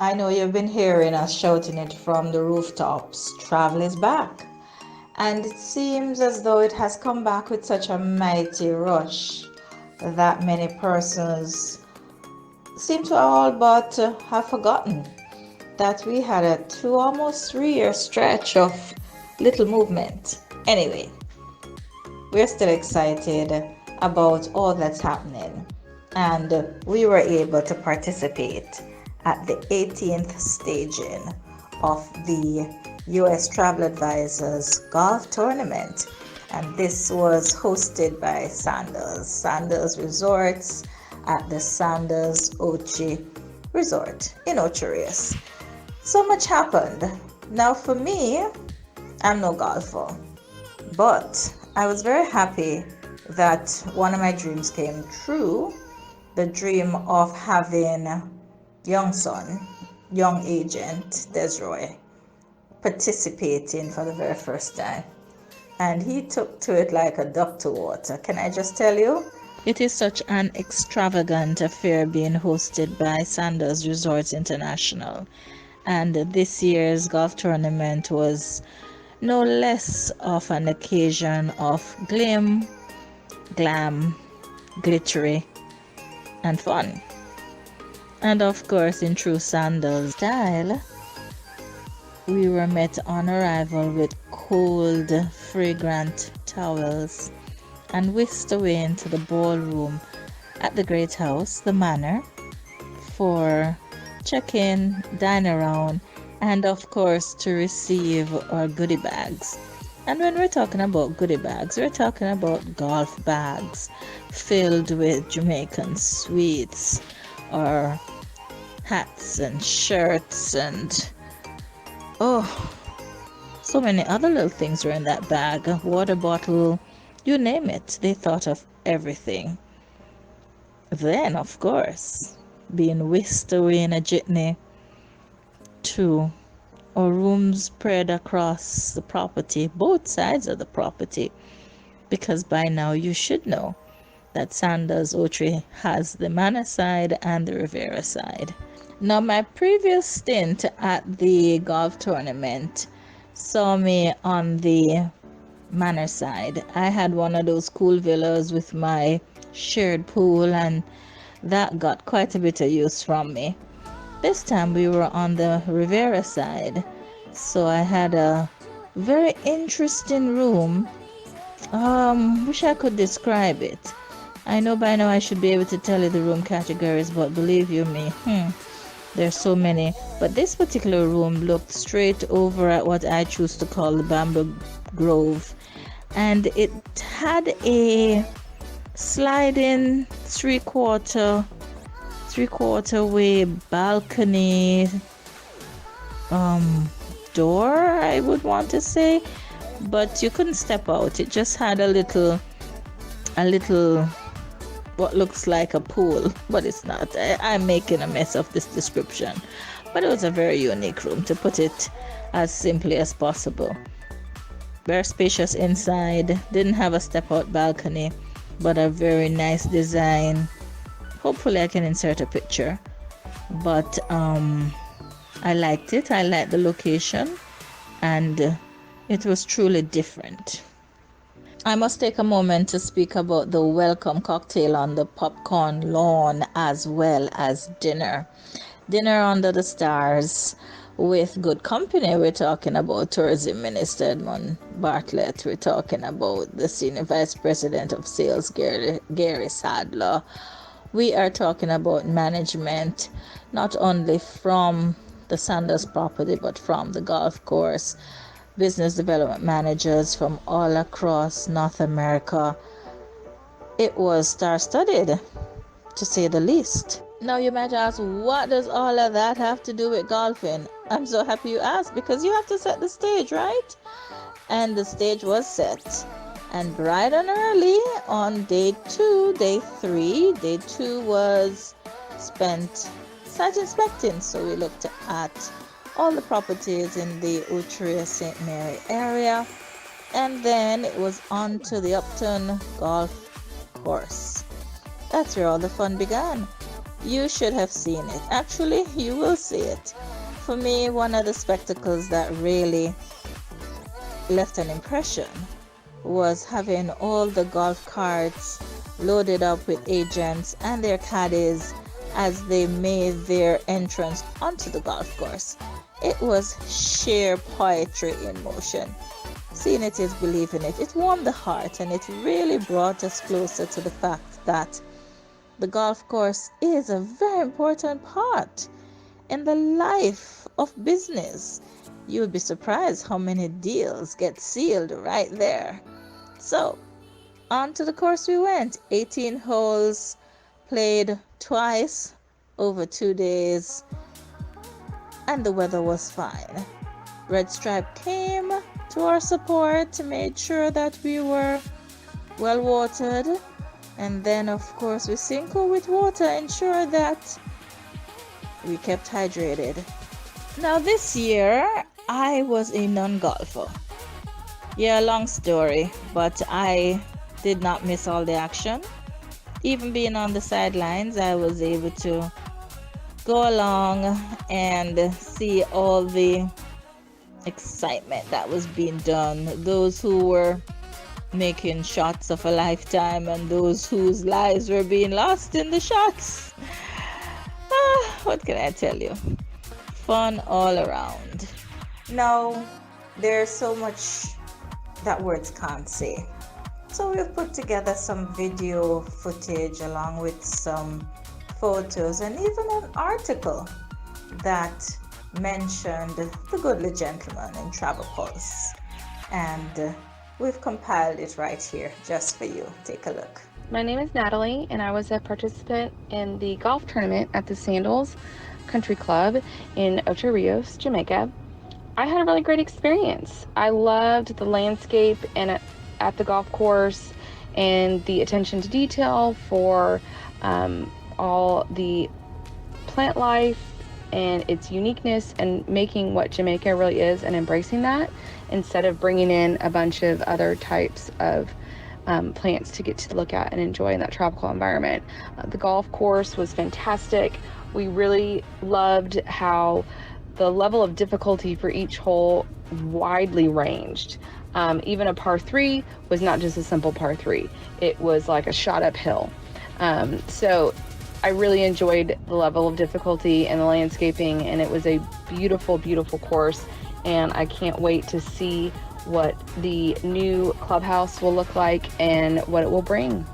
I know you've been hearing us shouting it from the rooftops. Travel is back. And it seems as though it has come back with such a mighty rush that many persons seem to all but have forgotten that we had a almost 3 year stretch of little movement. Anyway, we're still excited about all that's happening, and we were able to participate at the 18th staging of the US Travel Advisors Golf Tournament, and this was hosted by Sandals Resorts at the Sandals Resort in Ocherius. So much happened. Now for me, I'm no golfer, but I was very happy that one of my dreams came true, the dream of having young son, young agent Desroy, participating for the very first time. And he took to it like a duck to water. Can I just tell you? It is such an extravagant affair being hosted by Sandals Resorts International. And this year's golf tournament was no less of an occasion of glam, glittery, and fun. And of course, in true Sandals style, we were met on arrival with cold, fragrant towels and whisked away into the ballroom at the Great House, the Manor, for check-in, dine around, and of course to receive our goodie bags. And when we're talking about goodie bags, we're talking about golf bags filled with Jamaican sweets, or hats and shirts, and so many other little things were in that bag. A water bottle, you name it. They thought of everything. Then, of course, being whisked away in a jitney to our rooms spread across the property, both sides of the property, because by now you should know that Sandals Otree has the Manor side and the Rivera side. Now, my previous stint at the golf tournament saw me on the Manor side. I had one of those cool villas with my shared pool, and that got quite a bit of use from me. This time we were on the Rivera side, so I had a very interesting room. Wish I could describe it. I know by now I should be able to tell you the room categories, but believe you me, there's so many. But this particular room looked straight over at what I choose to call the Bamboo Grove, and it had a sliding three-quarter way balcony door, I would want to say, but you couldn't step out. It just had a little what looks like a pool, but it's not. I'm making a mess of this description, but it was a very unique room, to put it as simply as possible. Very spacious inside, didn't have a step out balcony, but a very nice design. Hopefully I can insert a picture, but I liked it. I liked the location, and it was truly different. I must take a moment to speak about the welcome cocktail on the popcorn lawn, as well as dinner. Dinner under the stars with good company. We're talking about Tourism Minister Edmund Bartlett. We're talking about the Senior Vice President of Sales, Gary Sadler. We are talking about management, not only from the Sandals property, but from the golf course, business development managers from all across North America. It was star-studded, to say the least. Now you might ask, what does all of that have to do with golfing? I'm so happy you asked, because you have to set the stage, right? And the stage was set. And bright and early on day 3, day 2 was spent site inspecting. So we looked at all the properties in the Ocherius St. Mary area, and then it was on to the Upton Golf Course. That's where all the fun began. You should have seen it. Actually, you will see it. For me, one of the spectacles that really left an impression was having all the golf carts loaded up with agents and their caddies as they made their entrance onto the golf course. It was sheer poetry in motion. Seeing it is believing it. It warmed the heart, and it really brought us closer to the fact that the golf course is a very important part in the life of business. You would be surprised how many deals get sealed right there. So, on to the course we went. 18 holes, played twice over 2 days, and the weather was fine. Red Stripe came to our support, made sure that we were well watered, and then of course we sprinkle with water, ensure that we kept hydrated. Now this year I was a non-golfer. Yeah, long story, but I did not miss all the action. Even being on the sidelines, I was able to go along and see all the excitement that was being done. Those who were making shots of a lifetime and those whose lives were being lost in the shots. What can I tell you? Fun all around. Now, there's so much that words can't say. So we've put together some video footage along with some photos and even an article that mentioned the goodly gentleman in Travel Pulse. And we've compiled it right here just for you. Take a look. My name is Natalie, and I was a participant in the golf tournament at the Sandals Country Club in Ocho Rios, Jamaica. I had a really great experience. I loved the landscape and at the golf course and the attention to detail for all the plant life and its uniqueness, and making what Jamaica really is and embracing that instead of bringing in a bunch of other types of plants to get to look at and enjoy in that tropical environment. The golf course was fantastic. We really loved how the level of difficulty for each hole widely ranged. Even a par 3 was not just a simple par 3. It was like a shot uphill. So I really enjoyed the level of difficulty and the landscaping, and it was a beautiful, beautiful course. And I can't wait to see what the new clubhouse will look like and what it will bring.